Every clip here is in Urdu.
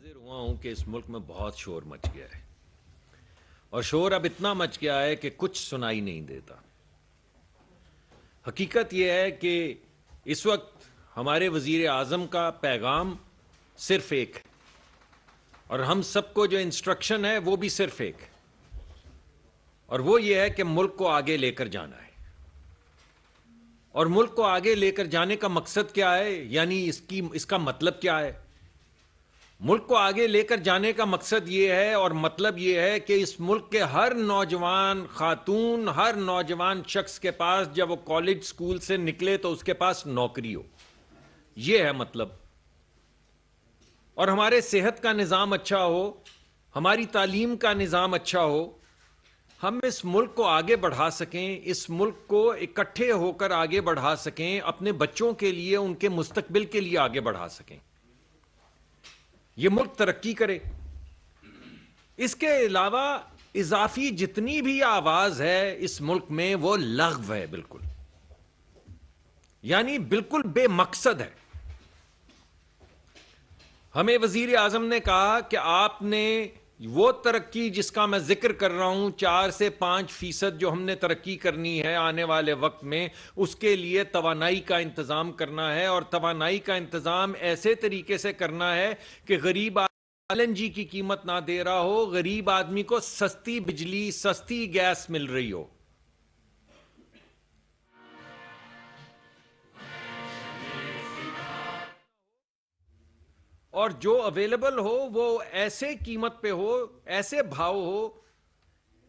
حاضر ہوا ہوں کہ اس ملک میں بہت شور مچ گیا ہے، اور شور اب اتنا مچ گیا ہے کہ کچھ سنائی نہیں دیتا۔ حقیقت یہ ہے کہ اس وقت ہمارے وزیر اعظم کا پیغام صرف ایک ہے، اور ہم سب کو جو انسٹرکشن ہے وہ بھی صرف ایک ہے، اور وہ یہ ہے کہ ملک کو آگے لے کر جانا ہے۔ اور ملک کو آگے لے کر جانے کا مقصد کیا ہے، یعنی اس کا مطلب کیا ہے؟ ملک کو آگے لے کر جانے کا مقصد یہ ہے اور مطلب یہ ہے کہ اس ملک کے ہر نوجوان خاتون، ہر نوجوان شخص کے پاس جب وہ کالج سکول سے نکلے تو اس کے پاس نوکری ہو، یہ ہے مطلب۔ اور ہمارے صحت کا نظام اچھا ہو، ہماری تعلیم کا نظام اچھا ہو، ہم اس ملک کو آگے بڑھا سکیں، اس ملک کو اکٹھے ہو کر آگے بڑھا سکیں، اپنے بچوں کے لیے، ان کے مستقبل کے لیے آگے بڑھا سکیں، یہ ملک ترقی کرے۔ اس کے علاوہ اضافی جتنی بھی آواز ہے اس ملک میں وہ لغو ہے، بالکل، یعنی بالکل بے مقصد ہے۔ ہمیں وزیر اعظم نے کہا کہ آپ نے وہ ترقی جس کا میں ذکر کر رہا ہوں، 4 سے 5% جو ہم نے ترقی کرنی ہے آنے والے وقت میں، اس کے لیے توانائی کا انتظام کرنا ہے، اور توانائی کا انتظام ایسے طریقے سے کرنا ہے کہ غریب LNG کی قیمت نہ دے رہا ہو، غریب آدمی کو سستی بجلی، سستی گیس مل رہی ہو۔ اور جو اویلیبل ہو وہ ایسے قیمت پہ ہو، ایسے بھاؤ ہو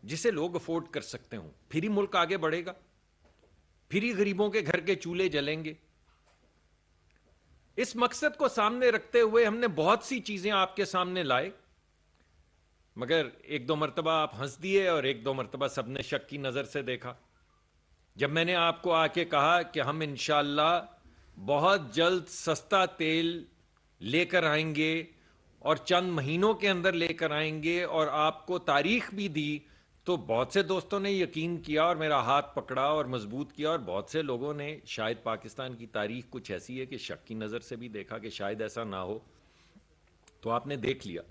جسے لوگ افورڈ کر سکتے ہوں، پھر ہی ملک آگے بڑھے گا، پھر ہی غریبوں کے گھر کے چولہے جلیں گے۔ اس مقصد کو سامنے رکھتے ہوئے ہم نے بہت سی چیزیں آپ کے سامنے لائے، مگر 1-2 مرتبہ آپ ہنس دیے اور 1-2 مرتبہ سب نے شک کی نظر سے دیکھا۔ جب میں نے آپ کو آ کے کہا کہ ہم انشاءاللہ بہت جلد سستا تیل لے کر آئیں گے اور چند مہینوں کے اندر لے کر آئیں گے، اور آپ کو تاریخ بھی دی، تو بہت سے دوستوں نے یقین کیا اور میرا ہاتھ پکڑا اور مضبوط کیا، اور بہت سے لوگوں نے شاید پاکستان کی تاریخ کچھ ایسی ہے کہ شک کی نظر سے بھی دیکھا کہ شاید ایسا نہ ہو۔ تو آپ نے دیکھ لیا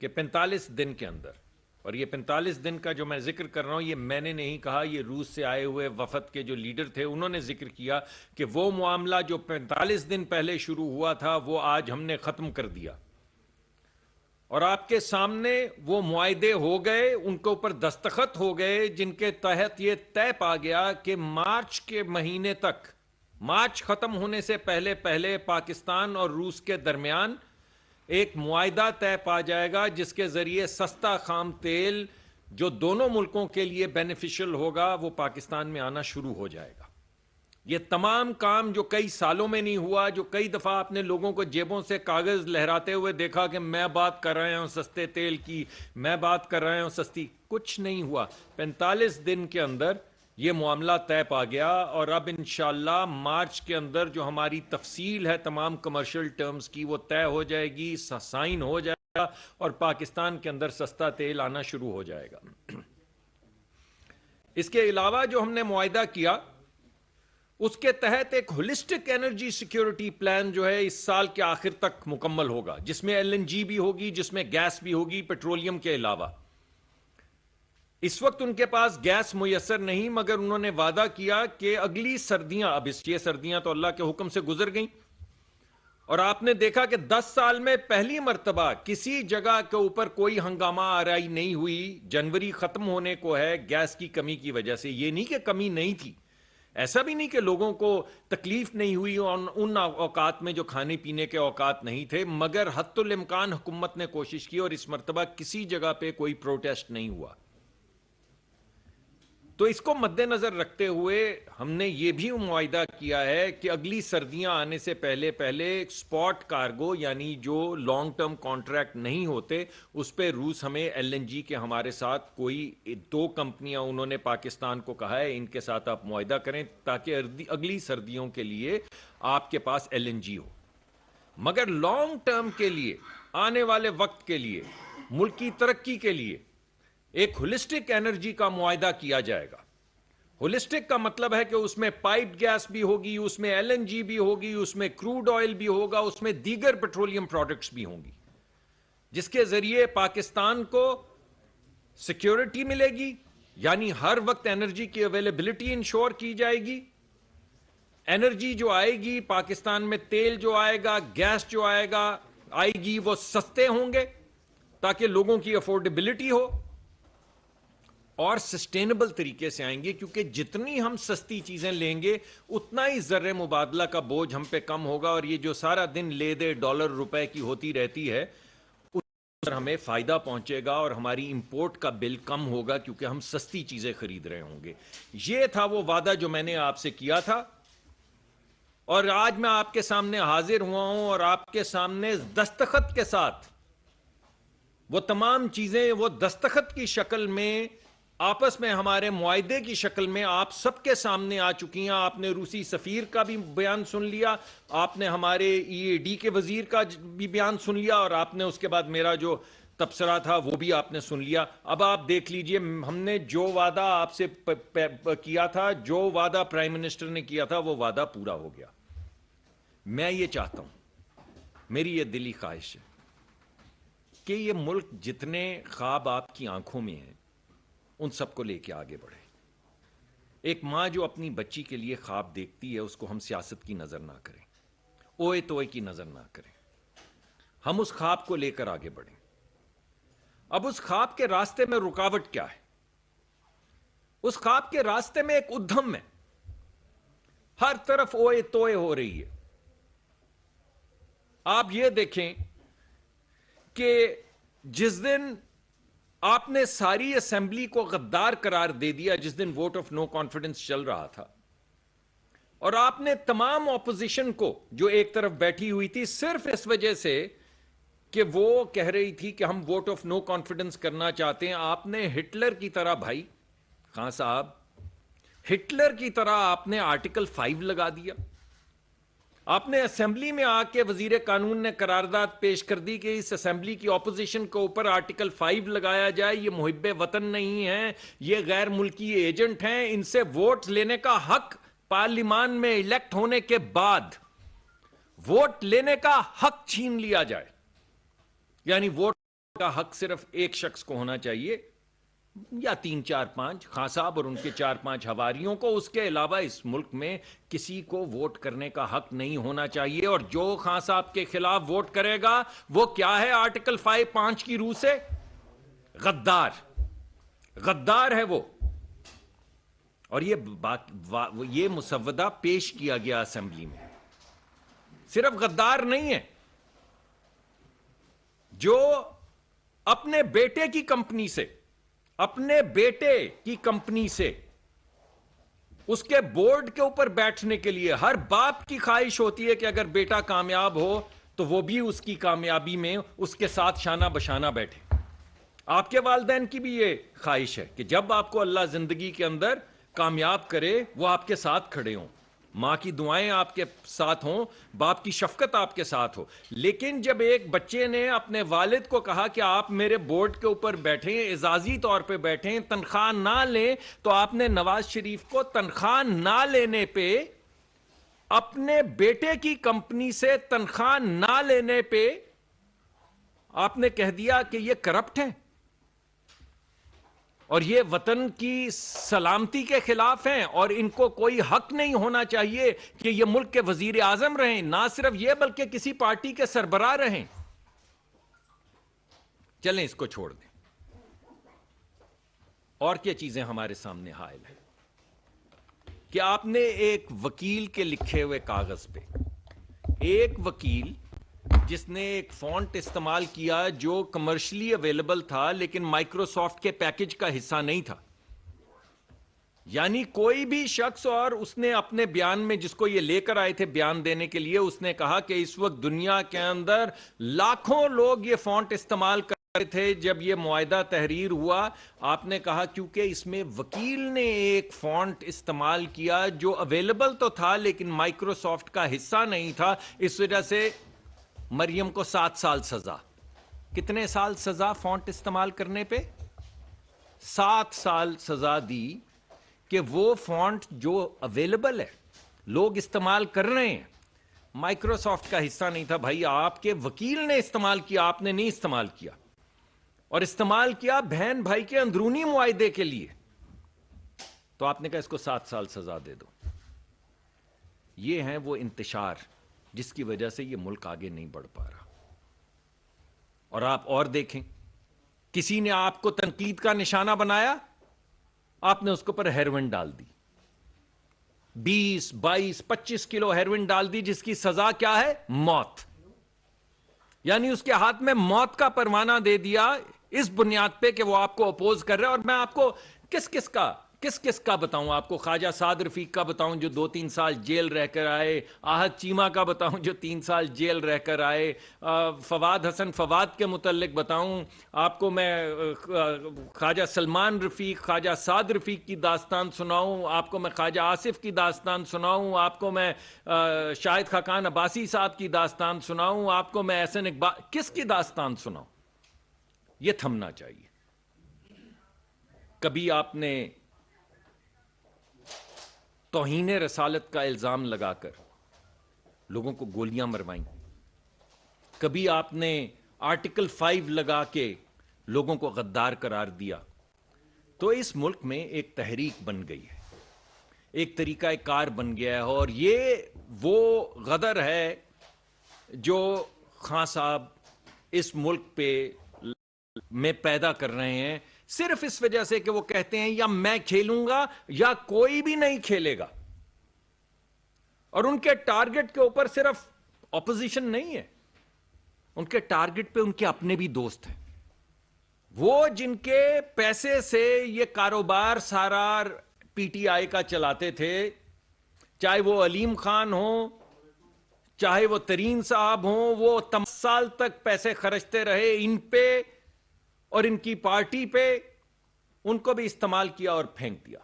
کہ 45 دن کے اندر، اور یہ 45 دن کا جو میں ذکر کر رہا ہوں یہ میں نے نہیں کہا، یہ روس سے آئے ہوئے وفد کے جو لیڈر تھے انہوں نے ذکر کیا کہ وہ معاملہ جو 45 دن پہلے شروع ہوا تھا وہ آج ہم نے ختم کر دیا، اور آپ کے سامنے وہ معاہدے ہو گئے، ان کے اوپر دستخط ہو گئے، جن کے تحت یہ طے پا گیا کہ مارچ کے مہینے تک، مارچ ختم ہونے سے پہلے پہلے پاکستان اور روس کے درمیان ایک معاہدہ طے پا جائے گا جس کے ذریعے سستا خام تیل جو دونوں ملکوں کے لیے بینیفیشل ہوگا وہ پاکستان میں آنا شروع ہو جائے گا۔ یہ تمام کام جو کئی سالوں میں نہیں ہوا، جو کئی دفعہ آپ نے لوگوں کو جیبوں سے کاغذ لہراتے ہوئے دیکھا کہ میں بات کر رہا ہوں سستے تیل کی، میں بات کر رہا ہوں سستی، کچھ نہیں ہوا۔ 45 دن کے اندر یہ معاملہ طے پا گیا، اور اب انشاءاللہ مارچ کے اندر جو ہماری تفصیل ہے تمام کمرشل ٹرمز کی وہ طے ہو جائے گی، سائن ہو جائے گا، اور پاکستان کے اندر سستا تیل آنا شروع ہو جائے گا۔ اس کے علاوہ جو ہم نے معاہدہ کیا اس کے تحت ایک ہولسٹک انرجی سیکیورٹی پلان جو ہے اس سال کے آخر تک مکمل ہوگا، جس میں LNG بھی ہوگی، جس میں گیس بھی ہوگی، پیٹرولیم کے علاوہ۔ اس وقت ان کے پاس گیس میسر نہیں، مگر انہوں نے وعدہ کیا کہ اگلی سردیاں، اب یہ سردیاں تو اللہ کے حکم سے گزر گئیں، اور آپ نے دیکھا کہ 10 سال میں پہلی مرتبہ کسی جگہ کے اوپر کوئی ہنگامہ آرائی نہیں ہوئی۔ جنوری ختم ہونے کو ہے گیس کی کمی کی وجہ سے، یہ نہیں کہ کمی نہیں تھی، ایسا بھی نہیں کہ لوگوں کو تکلیف نہیں ہوئی ان اوقات میں جو کھانے پینے کے اوقات نہیں تھے، مگر حتی الامکان حکومت نے کوشش کی، اور اس مرتبہ کسی جگہ پہ کوئی پروٹیسٹ نہیں ہوا۔ تو اس کو مد نظر رکھتے ہوئے ہم نے یہ بھی معاہدہ کیا ہے کہ اگلی سردیاں آنے سے پہلے پہلے سپاٹ کارگو، یعنی جو لانگ ٹرم کانٹریکٹ نہیں ہوتے، اس پہ روس ہمیں LNG کے ہمارے ساتھ کوئی 2 کمپنیاں انہوں نے پاکستان کو کہا ہے ان کے ساتھ آپ معاہدہ کریں تاکہ اگلی سردیوں کے لیے آپ کے پاس LNG ہو۔ مگر لانگ ٹرم کے لیے، آنے والے وقت کے لیے، ملک کی ترقی کے لیے ایک ہولسٹک انرجی کا معاہدہ کیا جائے گا۔ ہولسٹک کا مطلب ہے کہ اس میں پائپڈ گیس بھی ہوگی، اس میں LNG بھی ہوگی، اس میں کروڈ آئل بھی ہوگا، اس میں دیگر پیٹرولیم پروڈکٹس بھی ہوں گی۔ جس کے ذریعے پاکستان کو سیکیورٹی ملے گی، یعنی ہر وقت انرجی کی اویلیبلٹی انشور کی جائے گی. انرجی جو آئے گی پاکستان میں، تیل جو آئے گا، گیس جو آئے گی، وہ سستے ہوں گے تاکہ لوگوں کی افورڈیبلٹی ہو اور سسٹینیبل طریقے سے آئیں گے، کیونکہ جتنی ہم سستی چیزیں لیں گے اتنا ہی زر مبادلہ کا بوجھ ہم پہ کم ہوگا، اور یہ جو سارا دن لے دے ڈالر روپے کی ہوتی رہتی ہے اس پر ہمیں فائدہ پہنچے گا اور ہماری امپورٹ کا بل کم ہوگا، کیونکہ ہم سستی چیزیں خرید رہے ہوں گے. یہ تھا وہ وعدہ جو میں نے آپ سے کیا تھا، اور آج میں آپ کے سامنے حاضر ہوا ہوں اور آپ کے سامنے دستخط کے ساتھ وہ تمام چیزیں وہ دستخط کی شکل میں آپس میں ہمارے معاہدے کی شکل میں آپ سب کے سامنے آ چکی ہیں. آپ نے روسی سفیر کا بھی بیان سن لیا، آپ نے ہمارے EAD کے وزیر کا بھی بیان سن لیا، اور آپ نے اس کے بعد میرا جو تبصرہ تھا وہ بھی آپ نے سن لیا. اب آپ دیکھ لیجئے ہم نے جو وعدہ آپ سے کیا تھا، جو وعدہ پرائم منسٹر نے کیا تھا، وہ وعدہ پورا ہو گیا. میں یہ چاہتا ہوں، میری یہ دلی خواہش ہے کہ یہ ملک جتنے خواب آپ کی آنکھوں میں ہیں ان سب کو لے کے آگے بڑھے. ایک ماں جو اپنی بچی کے لیے خواب دیکھتی ہے، اس کو ہم سیاست کی نظر نہ کریں، اوئے توئے کی نظر نہ کریں، ہم اس خواب کو لے کر آگے بڑھیں. اب اس خواب کے راستے میں رکاوٹ کیا ہے؟ اس خواب کے راستے میں ایک ادھم ہے، ہر طرف اوئے توئے ہو رہی ہے. آپ یہ دیکھیں کہ جس دن آپ نے ساری اسمبلی کو غدار قرار دے دیا، جس دن ووٹ آف نو کانفیڈنس چل رہا تھا، اور آپ نے تمام اپوزیشن کو جو ایک طرف بیٹھی ہوئی تھی صرف اس وجہ سے کہ وہ کہہ رہی تھی کہ ہم ووٹ آف نو کانفیڈنس کرنا چاہتے ہیں، آپ نے ہٹلر کی طرح، بھائی خان صاحب، ہٹلر کی طرح آپ نے آرٹیکل 5 لگا دیا. آپ نے اسمبلی میں آ کے وزیر قانون نے قرارداد پیش کر دی کہ اس اسمبلی کی اپوزیشن کے اوپر آرٹیکل 5 لگایا جائے. یہ محب وطن نہیں ہیں، یہ غیر ملکی ایجنٹ ہیں، ان سے ووٹ لینے کا حق پارلیمان میں الیکٹ ہونے کے بعد ووٹ لینے کا حق چھین لیا جائے. یعنی ووٹ کا حق صرف ایک شخص کو ہونا چاہیے، یا 3 4 5 خان صاحب اور ان کے 4 5 حواریوں کو، اس کے علاوہ اس ملک میں کسی کو ووٹ کرنے کا حق نہیں ہونا چاہیے. اور جو خان صاحب کے خلاف ووٹ کرے گا وہ کیا ہے آرٹیکل 5 کی روح سے؟ غدار، غدار ہے وہ. اور یہ مسودہ پیش کیا گیا اسمبلی میں، صرف غدار نہیں ہے، جو اپنے بیٹے کی کمپنی سے، اپنے بیٹے کی کمپنی سے اس کے بورڈ کے اوپر بیٹھنے کے لیے، ہر باپ کی خواہش ہوتی ہے کہ اگر بیٹا کامیاب ہو تو وہ بھی اس کی کامیابی میں اس کے ساتھ شانہ بشانہ بیٹھے. آپ کے والدین کی بھی یہ خواہش ہے کہ جب آپ کو اللہ زندگی کے اندر کامیاب کرے وہ آپ کے ساتھ کھڑے ہوں، ماں کی دعائیں آپ کے ساتھ ہوں، باپ کی شفقت آپ کے ساتھ ہو. لیکن جب ایک بچے نے اپنے والد کو کہا کہ آپ میرے بورڈ کے اوپر بیٹھیں، اعزازی طور پہ بیٹھیں، تنخواہ نہ لیں، تو آپ نے نواز شریف کو تنخواہ نہ لینے پہ، اپنے بیٹے کی کمپنی سے تنخواہ نہ لینے پہ آپ نے کہہ دیا کہ یہ کرپٹ ہیں اور یہ وطن کی سلامتی کے خلاف ہیں، اور ان کو کوئی حق نہیں ہونا چاہیے کہ یہ ملک کے وزیر اعظم رہیں. نہ صرف یہ بلکہ کسی پارٹی کے سربراہ رہیں. چلیں اس کو چھوڑ دیں. اور کیا چیزیں ہمارے سامنے حائل ہیں کہ آپ نے ایک وکیل کے لکھے ہوئے کاغذ پہ، ایک وکیل جس نے ایک فونٹ استعمال کیا جو کمرشلی اویلیبل تھا لیکن مائکروسافٹ کے پیکج کا حصہ نہیں تھا، یعنی کوئی بھی شخص، اور اس نے اپنے بیان میں جس کو یہ لے کر آئے تھے بیان دینے کے لیے، اس نے کہا کہ اس وقت دنیا کے اندر لاکھوں لوگ یہ فونٹ استعمال کر رہے تھے جب یہ معاہدہ تحریر ہوا. آپ نے کہا کیونکہ اس میں وکیل نے ایک فونٹ استعمال کیا جو اویلیبل تو تھا لیکن مائکروسافٹ کا حصہ نہیں تھا، اس وجہ سے مریم کو 7 سال سزا. کتنے سال سزا فونٹ استعمال کرنے پہ؟ 7 سال سزا دی کہ وہ فونٹ جو اویلیبل ہے، لوگ استعمال کر رہے ہیں، مائکروسافٹ کا حصہ نہیں تھا بھائی، آپ کے وکیل نے استعمال کیا، آپ نے نہیں استعمال کیا، اور استعمال کیا بہن بھائی کے اندرونی معاہدے کے لیے، تو آپ نے کہا اس کو 7 سال سزا دے دو۔ یہ ہیں وہ انتشار جس کی وجہ سے یہ ملک آگے نہیں بڑھ پا رہا۔ اور آپ اور دیکھیں، کسی نے آپ کو تنقید کا نشانہ بنایا، آپ نے اس کے اوپر ہیروئن ڈال دی، 20 22 25 کلو ہیروئن ڈال دی، جس کی سزا کیا ہے؟ موت۔ یعنی اس کے ہاتھ میں موت کا پروانہ دے دیا اس بنیاد پہ کہ وہ آپ کو اپوز کر رہے ہیں۔ اور میں آپ کو کس کس کا بتاؤں؟ آپ کو خواجہ سعد رفیق کا بتاؤں جو 2-3 سال جیل رہ کر آئے، آحد چیمہ کا بتاؤں جو 3 سال جیل رہ کر آئے، فواد حسن فواد کے متعلق بتاؤں آپ کو میں، خواجہ سلمان رفیق، خواجہ سعد رفیق کی داستان سناؤں آپ کو، میں خواجہ آصف کی داستان سناؤں آپ کو، میں شاہد خاقان عباسی صاحب کی داستان سناؤں آپ کو، میں احسن اقبال، کس کی داستان سناؤں؟ یہ تھمنا چاہیے۔ کبھی آپ نے توہین رسالت کا الزام لگا کر لوگوں کو گولیاں مروائیں، کبھی آپ نے آرٹیکل 5 لگا کے لوگوں کو غدار قرار دیا، تو اس ملک میں ایک تحریک بن گئی ہے، ایک طریقہ کار بن گیا ہے، اور یہ وہ غدر ہے جو خان صاحب اس ملک پہ میں پیدا کر رہے ہیں، صرف اس وجہ سے کہ وہ کہتے ہیں یا میں کھیلوں گا یا کوئی بھی نہیں کھیلے گا۔ اور ان کے ٹارگٹ کے اوپر صرف اپوزیشن نہیں ہے، ان کے ٹارگٹ پہ ان کے اپنے بھی دوست ہیں، وہ جن کے پیسے سے یہ کاروبار سارا پی ٹی آئی کا چلاتے تھے، چاہے وہ علیم خان ہو، چاہے وہ ترین صاحب ہوں، وہ تمام سال تک پیسے خرچتے رہے ان پہ اور ان کی پارٹی پہ، ان کو بھی استعمال کیا اور پھینک دیا۔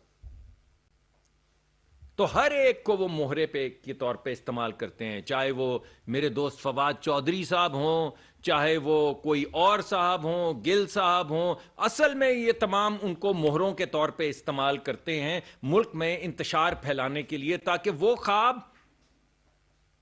تو ہر ایک کو وہ مہرے پہ کے طور پہ استعمال کرتے ہیں، چاہے وہ میرے دوست فواد چودھری صاحب ہوں، چاہے وہ کوئی اور صاحب ہوں، گل صاحب ہوں، اصل میں یہ تمام ان کو مہروں کے طور پہ استعمال کرتے ہیں ملک میں انتشار پھیلانے کے لیے، تاکہ وہ خواب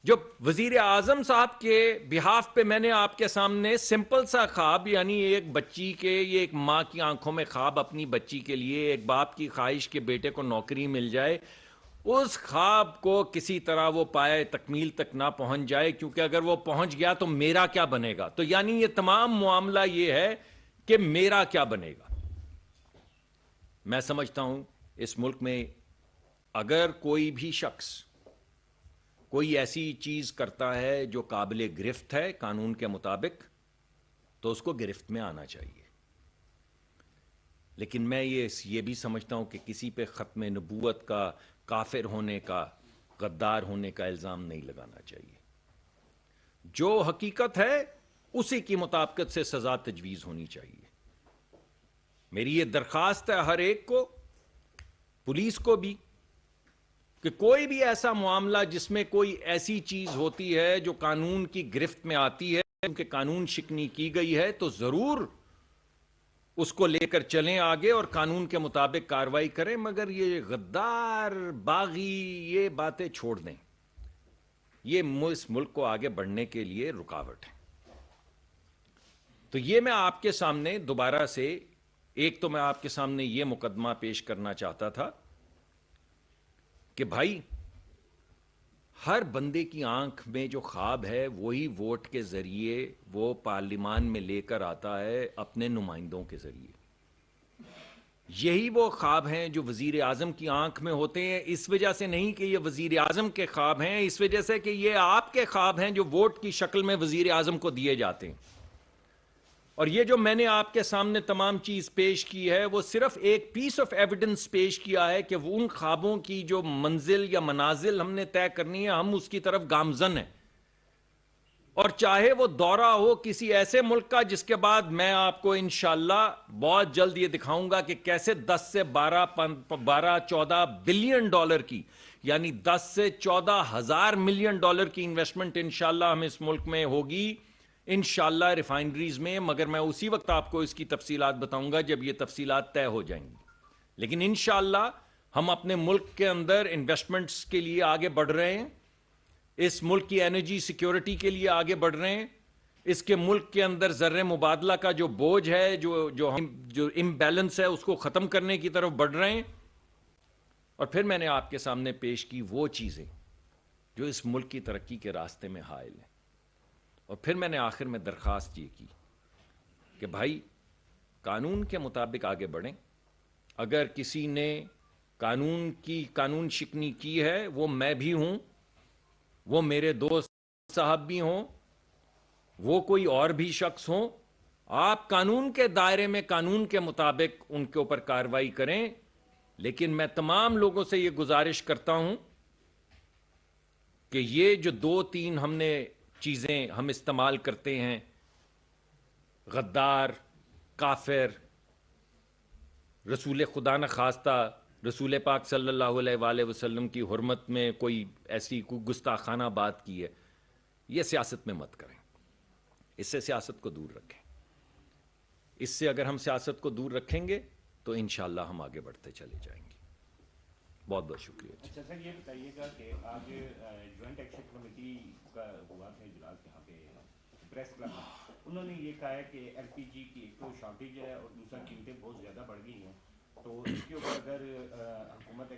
جو وزیر اعظم صاحب کے بہاف پہ میں نے آپ کے سامنے سمپل سا خواب، یعنی ایک بچی کے، یہ ایک ماں کی آنکھوں میں خواب اپنی بچی کے لیے، ایک باپ کی خواہش کہ بیٹے کو نوکری مل جائے، اس خواب کو کسی طرح وہ پائے تکمیل تک نہ پہنچ جائے، کیونکہ اگر وہ پہنچ گیا تو میرا کیا بنے گا؟ تو یعنی یہ تمام معاملہ یہ ہے کہ میرا کیا بنے گا۔ میں سمجھتا ہوں اس ملک میں اگر کوئی بھی شخص کوئی ایسی چیز کرتا ہے جو قابل گرفت ہے قانون کے مطابق، تو اس کو گرفت میں آنا چاہیے، لیکن میں یہ بھی سمجھتا ہوں کہ کسی پہ ختم نبوت کا، کافر ہونے کا، غدار ہونے کا الزام نہیں لگانا چاہیے۔ جو حقیقت ہے اسی کی مطابقت سے سزا تجویز ہونی چاہیے۔ میری یہ درخواست ہے ہر ایک کو، پولیس کو بھی، کہ کوئی بھی ایسا معاملہ جس میں کوئی ایسی چیز ہوتی ہے جو قانون کی گرفت میں آتی ہے، کیونکہ قانون شکنی کی گئی ہے، تو ضرور اس کو لے کر چلیں آگے اور قانون کے مطابق کارروائی کریں، مگر یہ غدار، باغی، یہ باتیں چھوڑ دیں، یہ اس ملک کو آگے بڑھنے کے لیے رکاوٹ ہے۔ تو یہ میں آپ کے سامنے دوبارہ سے، ایک تو میں آپ کے سامنے یہ مقدمہ پیش کرنا چاہتا تھا کہ بھائی ہر بندے کی آنکھ میں جو خواب ہے وہی ووٹ کے ذریعے وہ پارلیمان میں لے کر آتا ہے اپنے نمائندوں کے ذریعے، یہی وہ خواب ہیں جو وزیر اعظم کی آنکھ میں ہوتے ہیں، اس وجہ سے نہیں کہ یہ وزیر اعظم کے خواب ہیں، اس وجہ سے کہ یہ آپ کے خواب ہیں جو ووٹ کی شکل میں وزیر اعظم کو دیے جاتے ہیں۔ اور یہ جو میں نے آپ کے سامنے تمام چیز پیش کی ہے، وہ صرف ایک پیس آف ایویڈنس پیش کیا ہے کہ وہ ان خوابوں کی جو منزل یا منازل ہم نے طے کرنی ہے، ہم اس کی طرف گامزن ہیں۔ اور چاہے وہ دورہ ہو کسی ایسے ملک کا جس کے بعد میں آپ کو انشاءاللہ بہت جلد یہ دکھاؤں گا کہ کیسے 10 سے 14 بلین ڈالر کی، یعنی 10 سے 14,000 ملین ڈالر کی انویسٹمنٹ انشاءاللہ ہم اس ملک میں ہوگی، انشاءاللہ ریفائنریز میں، مگر میں اسی وقت آپ کو اس کی تفصیلات بتاؤں گا جب یہ تفصیلات طے ہو جائیں گی۔ لیکن انشاءاللہ ہم اپنے ملک کے اندر انویسٹمنٹس کے لیے آگے بڑھ رہے ہیں، اس ملک کی انرجی سیکیورٹی کے لیے آگے بڑھ رہے ہیں. اس کے ملک کے اندر زر مبادلہ کا جو بوجھ ہے، جو امبیلنس ہے، اس کو ختم کرنے کی طرف بڑھ رہے ہیں. اور پھر میں نے آپ کے سامنے پیش کی وہ چیزیں جو اس ملک کی ترقی کے راستے میں حائل ہیں. اور پھر میں نے آخر میں درخواست یہ کی کہ بھائی قانون کے مطابق آگے بڑھیں. اگر کسی نے قانون شکنی کی ہے، وہ میں بھی ہوں، وہ میرے دوست صاحب بھی ہوں، وہ کوئی اور بھی شخص ہوں. آپ قانون کے دائرے میں قانون کے مطابق ان کے اوپر کارروائی کریں. لیکن میں تمام لوگوں سے یہ گزارش کرتا ہوں کہ یہ جو 2-3 چیزیں ہم استعمال کرتے ہیں، غدار، کافر، رسول خدا نخواستہ رسول پاک صلی اللہ علیہ وآلہ وسلم کی حرمت میں کوئی ایسی کوئی گستاخانہ بات کی ہے، یہ سیاست میں مت کریں. اس سے سیاست کو دور رکھیں. اس سے اگر ہم سیاست کو دور رکھیں گے تو انشاءاللہ ہم آگے بڑھتے چلے جائیں گے. بہت بہت شکریہ. اچھا سر، یہ بتائیے گا کہ آج جوائنٹ ایکشن کمیٹی کا ہوا تھا اجلاس یہاں پہ پریس کلب میں. انہوں نے یہ کہا ہے کہ ایل پی جی کی ایک تو شارٹیج ہے اور دوسرا قیمتیں بہت زیادہ بڑھ گئی ہیں، تو اس کے اوپر اگر حکومت